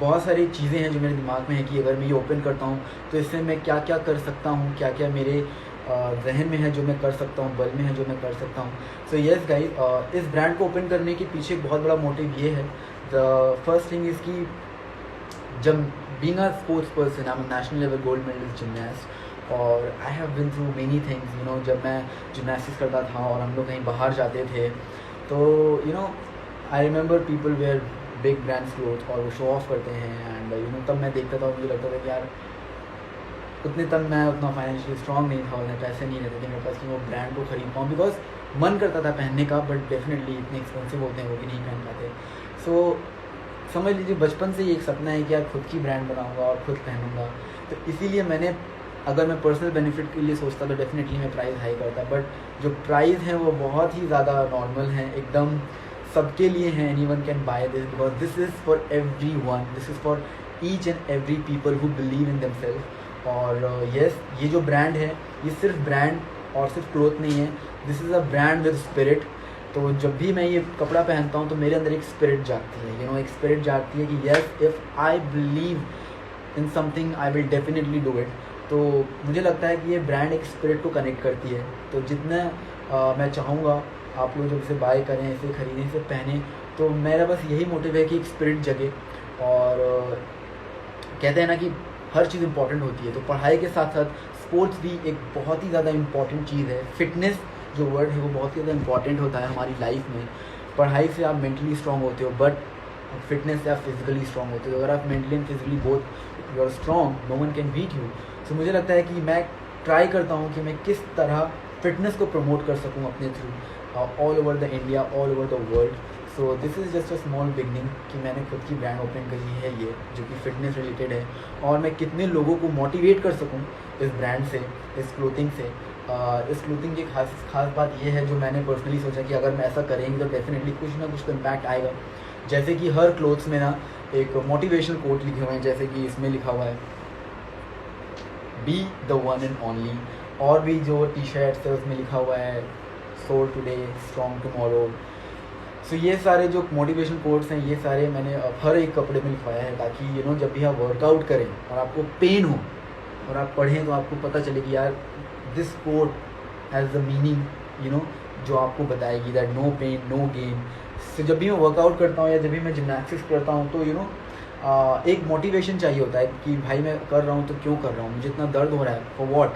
बहुत सारी चीज़ें हैं जो मेरे दिमाग में है कि अगर मैं ये ओपन करता हूँ तो इससे मैं क्या क्या कर सकता हूँ, क्या क्या मेरे जहन में है जो मैं कर सकता हूँ, बल में है जो मैं कर सकता हूँ। सो येस गाइस, इस ब्रांड को ओपन करने के पीछे एक बहुत बड़ा मोटिव ये है। द फर्स्ट थिंग इज़ कि जब being a sports person, I am national level gold medalist gymnast और I have been through many things, जब मैं जिमनास्टिक्स करता था और हम लोग कहीं बाहर जाते थे तो I remember people wear big brands cloth और वो शो ऑफ करते हैं एंड तब मैं देखता था और मुझे लगता था कि यार उतने तब मैं उतना फाइनेंशियली स्ट्रॉन्ग नहीं था, उतने पैसे नहीं रहते थे मेरे पास कि वो ब्रांड को खरीद पाऊँ, बिकॉज मन करता था पहनने का बट डेफिनेटली इतने एक्सपेंसिव होते हैं वो भी नहीं पहन पाते। सो समझ लीजिए बचपन से ही एक सपना है कि यार खुद की ब्रांड बनाऊंगा और खुद पहनूंगा। तो इसीलिए मैंने, अगर मैं पर्सनल बेनिफिट के लिए सोचता तो डेफिनेटली मैं प्राइस हाई करता, बट जो प्राइस हैं वो बहुत ही ज़्यादा नॉर्मल हैं, एकदम सबके लिए हैं। Anyone can buy this because this is for everyone, this is for each and every people who believe in themselves. और येस, ये जो ब्रांड है ये सिर्फ ब्रांड और सिर्फ क्लोथ नहीं है, this is a brand with spirit. तो जब भी मैं ये कपड़ा पहनता हूँ तो मेरे अंदर एक स्पिरिट जागती है, एक स्पिरिट जागती है कि yes, if I believe in something I will definitely do it. तो मुझे लगता है कि ये ब्रांड एक स्पिरिट को कनेक्ट करती है। तो जितना मैं चाहूँगा आप लोग जब इसे बाय करें, इसे खरीदें, इसे पहने, तो मेरा बस यही मोटिव है कि एक स्पिरिट जगे। और कहते हैं ना कि हर चीज़ इम्पॉर्टेंट होती है, तो पढ़ाई के साथ साथ स्पोर्ट्स भी एक बहुत ही ज़्यादा इम्पॉर्टेंट चीज़ है। फिटनेस जो वर्ड है वो बहुत ही ज़्यादा इम्पॉर्टेंट होता है हमारी लाइफ में। पढ़ाई से आप मेंटली स्ट्रॉन्ग होते हो बट फिटनेस से आप फिजिकली स्ट्रॉन्ग होते हो। तो अगर आप mentally and physically both you are strong, no one can beat you. So मुझे लगता है कि मैं ट्राई करता हूँ कि मैं किस तरह फिटनेस को प्रमोट कर सकूँ अपने through all over the India, all over the world. So this is just a small beginning कि मैंने खुद की ब्रांड ओपन करी है ये, जो कि फ़िटनेस रिलेटेड है, और मैं कितने लोगों को मोटिवेट कर सकूँ इस ब्रांड से, इस क्लोथिंग से। इस क्लोथिंग की खास बात ये है जो मैंने पर्सनली सोचा कि अगर मैं ऐसा करेंगे तो डेफिनेटली कुछ ना कुछ तो इम्पैक्ट आएगा। जैसे कि हर क्लोथ्स में ना एक मोटिवेशनल कोट लिखे हुए हैं, जैसे कि इसमें लिखा हुआ है be the one and only, और भी जो टी शर्ट्स है उसमें लिखा हुआ है सोल टुडे स्ट्रॉन्ग टुमारो। सो ये सारे जो मोटिवेशन कोट्स हैं ये सारे मैंने हर एक कपड़े में लिखवाया है, ताकि जब भी आप वर्कआउट करें और आपको पेन हो और आप पढ़ें तो आपको पता चले कि यार this quote has the meaning जो आपको बताएगी that no pain no gain. So जब भी मैं वर्कआउट करता हूँ या जब भी मैं जिमनास्टिक्स करता हूँ तो एक मोटिवेशन चाहिए होता है कि भाई मैं कर रहा हूँ तो क्यों कर रहा हूँ, मुझे इतना दर्द हो रहा है for what.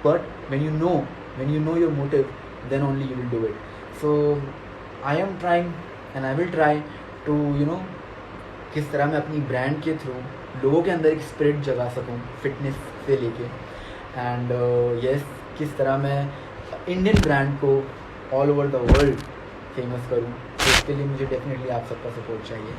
But when you know your motive, then only you will do it. So I am trying and I will try to किस तरह मैं अपनी ब्रांड के थ्रू लोगों के अंदर एक स्पिरिट जगा सकूं फिटनेस से लेके, एंड यस किस तरह मैं इंडियन ब्रांड को all over the world famous करूं। तो इसके लिए मुझे डेफिनेटली आप सबका सपोर्ट चाहिए।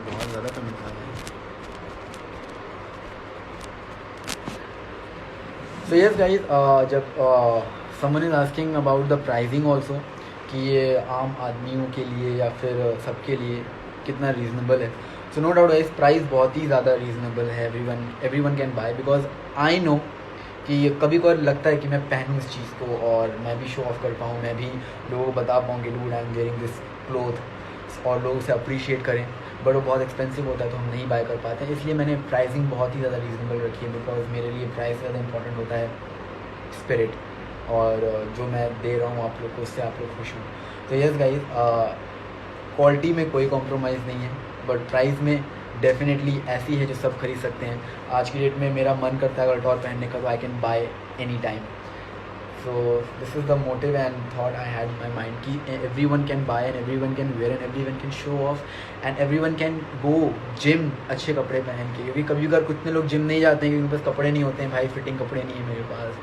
बहुत ज़्यादा कमेंट आ रहे हैं। So yes guys, जब someone is asking about the pricing also कि ये आम आदमियों के लिए या फिर सबके लिए कितना रीज़नेबल है। सो नो डाउट इस प्राइस बहुत ही ज़्यादा रीज़नेबल है, everyone can bye, because I know कि कभी कभार लगता है कि मैं पहनूँ इस चीज़ को और मैं भी शो ऑफ कर पाऊँ, मैं भी लोगों को बता पाऊँ कि dude I am wearing this cloth और लोग उसे अप्रिशिएट करें, बट वो बहुत एक्सपेंसिव होता है तो हम नहीं बाय कर पाते हैं। इसलिए मैंने प्राइसिंग बहुत ही ज़्यादा रीज़नेबल रखी है, बिकॉज मेरे लिए प्राइस ज़्यादा इंपॉर्टेंट होता है स्पिरिट, और जो मैं दे रहा हूँ आप लोग को उससे आप लोग खुश हों। तो यस गाइस, क्वालिटी में कोई कॉम्प्रोमाइज़ नहीं है, बट प्राइस में डेफिनेटली ऐसी है जो सब खरीद सकते हैं। आज की डेट में मेरा मन करता है अगर टॉर पहनने का तो I can buy any time. So this is the motive and thought I had in my mind कि everyone can buy and everyone can wear and everyone can show off and everyone can go gym अच्छे कपड़े पहन के, क्योंकि कभी कभार कितने लोग जिम नहीं जाते हैं क्योंकि उनके पास कपड़े नहीं होते हैं। भाई फिटिंग कपड़े नहीं है मेरे पास,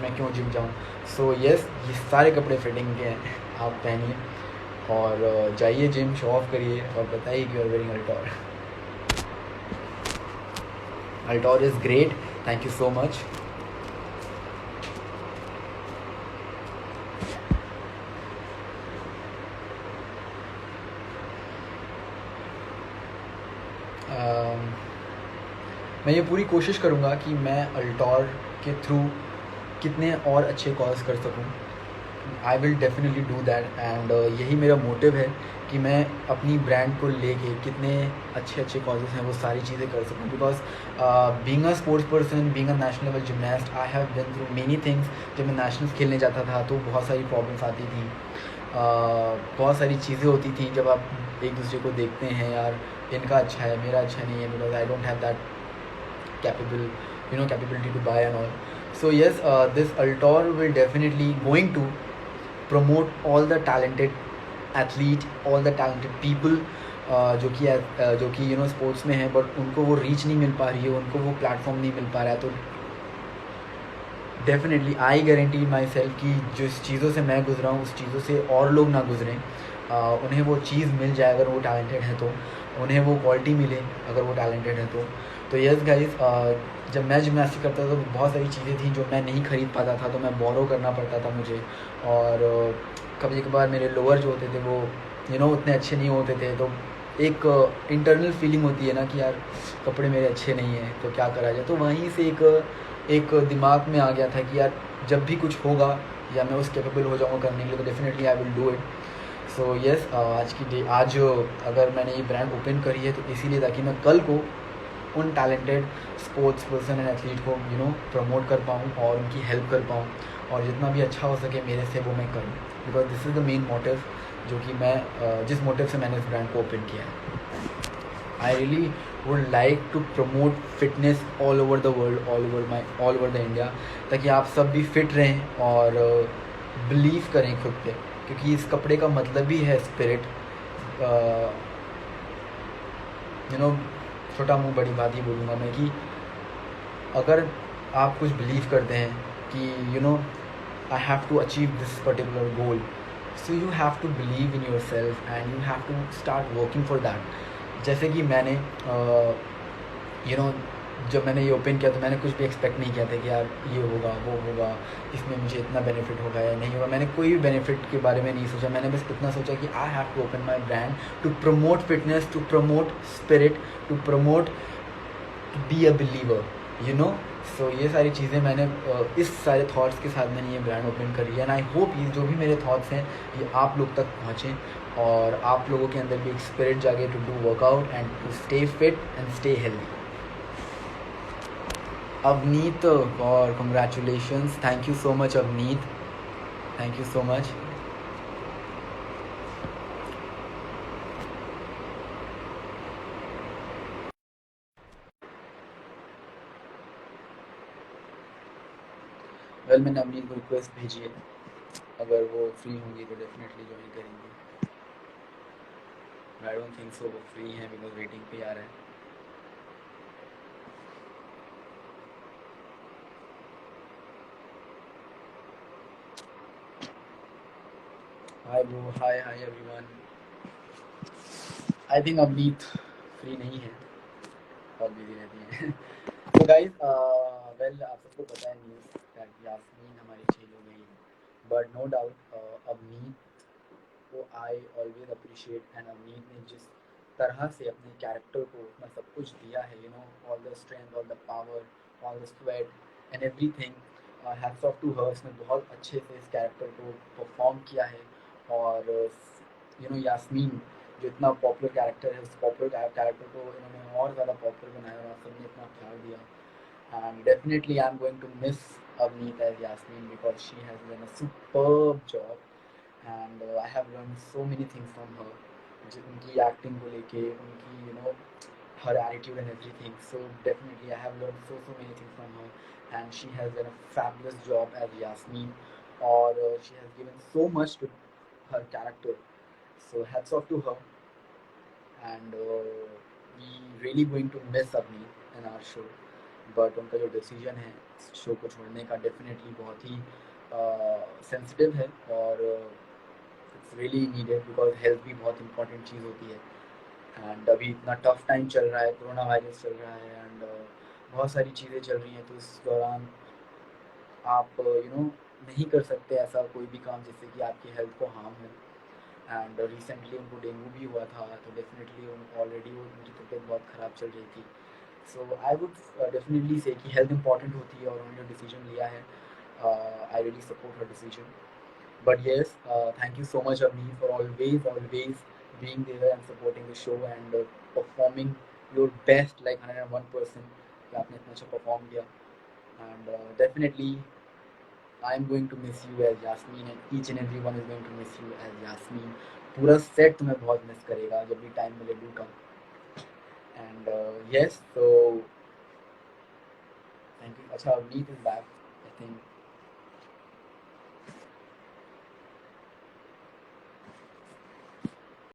मैं क्यों जिम जाऊँ। सो यस, ये सारे कपड़े फिटिंग के हैं, आप पहनिए और जाइए जिम, शो ऑफ करिए और बताइए कि you are wearing Altor. Altor is great, thank you so much. मैं ये पूरी कोशिश करूँगा कि मैं अल्टॉर के थ्रू कितने और अच्छे कॉज कर सकूँ। I will definitely do that and यही मेरा मोटिव है कि मैं अपनी ब्रांड को लेके कितने अच्छे अच्छे कॉजेज़ हैं वो सारी चीज़ें कर सकूँ। Because being a sports person, being a national level gymnast, I have been through many things. जब मैं नेशनल्स खेलने जाता था तो बहुत सारी प्रॉब्लम्स आती थी, बहुत सारी चीज़ें होती थी। जब आप एक दूसरे को देखते हैं, यार इनका अच्छा है मेरा अच्छा नहीं है, because I don't have that capability to buy and all. So yes, this Altor will definitely going to promote all the talented athlete, all the talented people जो कि स्पोर्ट्स में है, बट उनको वो रीच नहीं मिल पा रही है, उनको वो प्लेटफॉर्म नहीं मिल पा रहा है। तो definitely I guarantee my self कि जिस चीज़ों से मैं गुजरा हूँ उस चीज़ों से और लोग ना गुजरें, उन्हें वो चीज़ मिल जाए अगर वो टैलेंटेड है तो, उन्हें वो क्वालिटी मिले अगर वो टैलेंटेड है तो यस गाइज, जब मैं जिमनास्टिक करता था तो बहुत सारी चीज़ें थी जो मैं नहीं खरीद पाता था, तो मैं बोरो करना पड़ता था मुझे। और कभी कभार मेरे लोअर जो होते थे वो उतने अच्छे नहीं होते थे, तो एक इंटरनल फीलिंग होती है ना कि यार कपड़े मेरे अच्छे नहीं हैं तो क्या करा जाए। तो वहीं से एक दिमाग में आ गया था कि यार जब भी कुछ होगा या मैं उस कैपेबल हो जाऊँगा करने के लिए, तो definitely I will do it. So yes, आज अगर मैंने ये ब्रांड ओपन करी है तो इसीलिए ताकि मैं कल को उन talented sports person and athlete को प्रमोट कर पाऊँ और उनकी हेल्प कर पाऊँ, और जितना भी अच्छा हो सके मेरे से वो मैं करूँ। Because this is the main motive जो कि मैं जिस मोटिव से मैंने इस ब्रांड को ओपन किया है। I really would like to promote fitness all over the world, all over the India, ताकि आप सब भी फिट रहें और बिलीव करें खुद पे, क्योंकि इस कपड़े का मतलब भी है स्पिरिट। छोटा मुंह बड़ी बात ही बोलूँगा मैं कि अगर आप कुछ बिलीव करते हैं कि I have to achieve this particular goal, so you have to believe in yourself and you have to start working for that. जैसे कि मैंने जब मैंने ये ओपन किया तो मैंने कुछ भी एक्सपेक्ट नहीं किया था कि यार ये होगा वो होगा, इसमें मुझे इतना बेनिफिट होगा या नहीं होगा। मैंने कोई भी बेनिफिट के बारे में नहीं सोचा, मैंने बस इतना सोचा कि I have to open my brand to promote fitness, to promote spirit, to promote to be a believer. So ये सारी चीज़ें मैंने इस सारे थॉट्स के साथ मैंने ये ब्रांड ओपन करी है। एंड आई होप ये जो भी मेरे थॉट्स हैं ये आप लोग तक पहुँचें और आप लोगों के अंदर भी एक स्पिरिट जागे to do workout and to stay fit and stay healthy. Avneet, और congratulations, thank you so much Avneet, thank you so much. Well मैंने अवनीत को रिक्वेस्ट भेजी है, अगर वो फ्री होंगी तो डेफिनेटली ज्वाइन करेंगे। आई डोंट थिंक सो वो फ्री हैं बिकॉज वेटिंग पे आ रहा है। Hi bro, hi hi everyone. I think Avneet free नहीं है, बहुत बिजी रहती हैं। तो गाइज, वेल आप सबको पता है न्यूज़ दैट यास्मीन हमारी चेंज हो गई है, बट नो डाउट अवनीत को I always appreciate. And Avneet ने जिस तरह से अपने कैरेक्टर को अपना सब कुछ दिया है, all the strength, all the power, all the sweat and everything, hats off to her. उसने बहुत अच्छे से इस कैरेक्टर को परफॉर्म किया है। और यास्मीन जो इतना पॉपुलर कैरेक्टर है, उस पॉपुलर कैरेक्टर को इन्होंने और ज़्यादा पॉपुलर बनाया और आप सबने इतना प्यार दिया। And definitely I'm going to miss Avneet as Yasmin because she has done a superb job, and I have learned so many things from her. उनकी एक्टिंग को लेके, उनकी her attitude and everything. So definitely I have learned so many things from her, and she has done a fabulous job as Yasmin, or she has given so much to her character. So hats off to her, and we really going to miss Avneet in our show. But उनका जो decision है show को छोड़ने का definitely बहुत ही sensitive है, और it's really needed because health भी बहुत इंपॉर्टेंट चीज़ होती है। एंड अभी इतना टफ टाइम चल रहा है, कोरोना वायरस चल रहा है, एंड बहुत सारी चीज़ें चल रही हैं, तो इस दौरान आप नहीं कर सकते ऐसा कोई भी काम जिससे कि आपकी हेल्थ को हार्म हो। एंड रिसेंटली उनको डेंगू भी हुआ था, तो डेफिनेटली ऑलरेडी उनकी तबीयत बहुत ख़राब चल रही थी। सो आई वुड डेफिनेटली से कि हेल्थ इंपॉर्टेंट होती है, और उन्होंने जो डिसीजन लिया है I really support her decision. But yes, thank you so much, Avni, for always being there and supporting the show and performing your best, like 101%. कि आपने इतना अच्छा perform किया. And definitely, I'm going to miss you as Yasmin, and each and everyone is going to miss you as Yasmin. पूरा set तुम्हें बहुत miss करेगा जब भी time मिले do come. And yes, so thank you. अच्छा, Avneet is back, I think.